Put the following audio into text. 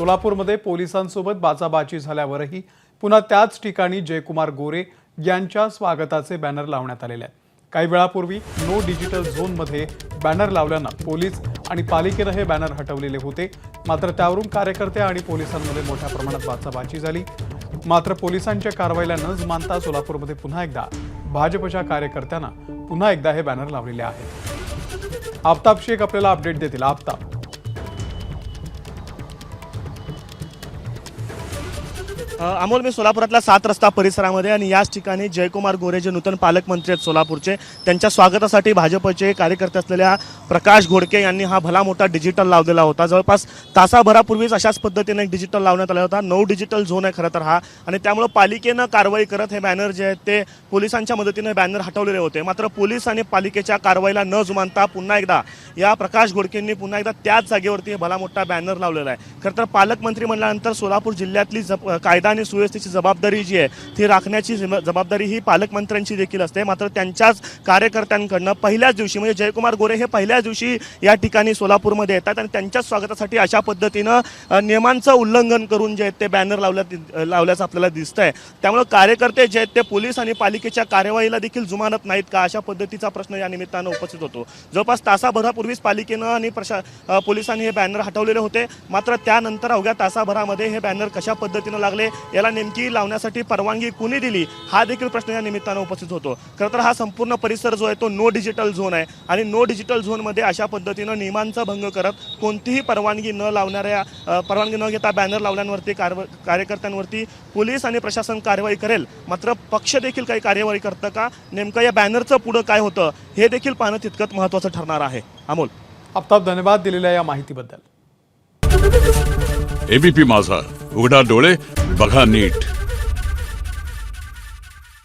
सोलापूरमध्ये पोलिसांसोबत बाचाबाची झाल्यावरही पुन्हा त्याच ठिकाणी जयकुमार गोरे यांच्या स्वागताचे बॅनर लावण्यात आलेले आहेत। काही वेळापूर्वी नो डिजिटल झोनमध्ये बॅनर लावल्यानं पोलीस आणि पालिकेने हे बॅनर हटवलेले होते। मात्र त्यावरून कार्यकर्ते आणि पोलिसांमध्ये मोठ्या प्रमाणात बाचाबाची झाली। मात्र पोलिसांच्या कारवाईला न जुमानता सोलापूरमध्ये पुन्हा एकदा भाजपच्या कार्यकर्त्यांना पुन्हा एकदा हे बॅनर लावलेले आहेत। आफताब शेख आपल्याला अपडेट देतील। आफताब, अमोल, मी सोलापुरातल्या 7 रस्ता परिसरामध्ये आणि याच ठिकाणी जयकुमार गोरे जे नूतन पालकमंत्री आहेत सोलापूरचे, त्यांच्या स्वागतासाठी भाजपचे कार्यकर्ते असलेल्या प्रकाश घोडके यांनी हा भला मोठा डिजिटल लावलेला होता। जवळपास तासाभरापूर्वीच अशाच पद्धतीने एक डिजिटल लावण्यात आला होता। नो डिजिटल झोन आहे खरं तर हा, आणि त्यामुळे पालिकेनं कारवाई करत हे बॅनर जे आहेत ते पोलिसांच्या मदतीने बॅनर हटवलेले होते। मात्र पोलीस आणि पालिकेच्या कारवाईला न जुमानता पुन्हा एकदा या प्रकाश घोडकेंनी पुन्हा एकदा त्याच जागेवरती भला मोठा बॅनर लावलेला आहे। खरं तर पालकमंत्री म्हणल्यानंतर सोलापूर जिल्ह्यातली कायदा आणि सुव्यवस्थेची जबाबदारी जी आहे ती राखण्याची जबाबदारी ही पालकमंत्र्यांची देखील असते। मात्र त्यांच्याच कार्यकर्त्यांकडनं पहिल्याच दिवशी म्हणजे जयकुमार गोरे हे पहिल्याच दिवशी या ठिकाणी सोलापूरमध्ये येतात आणि त्यांच्याच स्वागतासाठी अशा पद्धतीनं नियमांचं उल्लंघन करून जे आहेत ते बॅनर लावल्याचं आपल्याला दिसतंय। त्यामुळे कार्यकर्ते जे आहेत ते पोलीस आणि पालिकेच्या कार्यवाहीला देखील जुमानत नाहीत का, अशा पद्धतीचा प्रश्न या निमित्तानं उपस्थित होतो। जवळपास तासाभरापूर्वीच पालिकेनं आणि पोलिसांनी हे बॅनर हटवलेले होते। मात्र त्यानंतर अवघ्या तासाभरामध्ये हे बॅनर कशा पद्धतीनं लागले, याला नेमकी लावण्यासाठी परवानगी कुणी दिली, हा देखील प्रश्न या निमित्तानं उपस्थित होतो। खरं तर हा संपूर्ण परिसर जो आहे तो नो डिजिटल झोन आहे आणि नो डिजिटल झोनमध्ये अशा पद्धतीनं नियमांचा भंग करत कोणतीही परवानगी न घेता बॅनर लावल्यावरती कार्यकर्त्यांवरती पोलीस आणि प्रशासन कारवाई करेल। मात्र पक्ष देखील काही कार्यवाही करतं का, नेमकं या बॅनरचं पुढं काय होतं हे देखील पाहणं तितकंच महत्त्वाचं ठरणार आहे। अमोल, आफताब, धन्यवाद दिलेल्या या माहितीबद्दल। एबीपी माझा, उघडा डोळे बघा नीट।